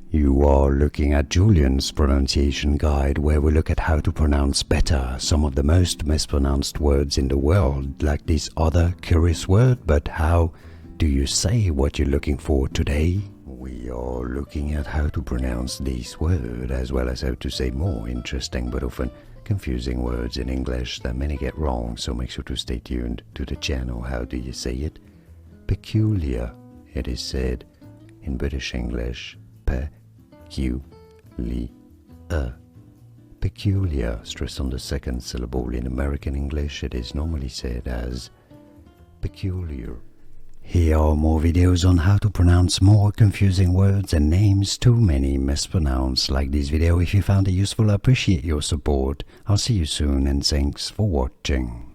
You are looking at Julian's pronunciation guide, where we look at how to pronounce better some of the most mispronounced words in the world, like this other curious word. But how do you say what you're looking for today? We are looking at how to pronounce this word, as well as how to say more interesting but often confusing words in English that many get wrong, so make sure to stay tuned to the channel. How do you say it? Peculiar, it is said in British English. Peculiar, stressed on the second syllable. In American English, it is normally said as peculiar. Here are more videos on how to pronounce more confusing words and names too many mispronounced. Like this video if you found it useful. I appreciate your support. I'll see you soon and thanks for watching.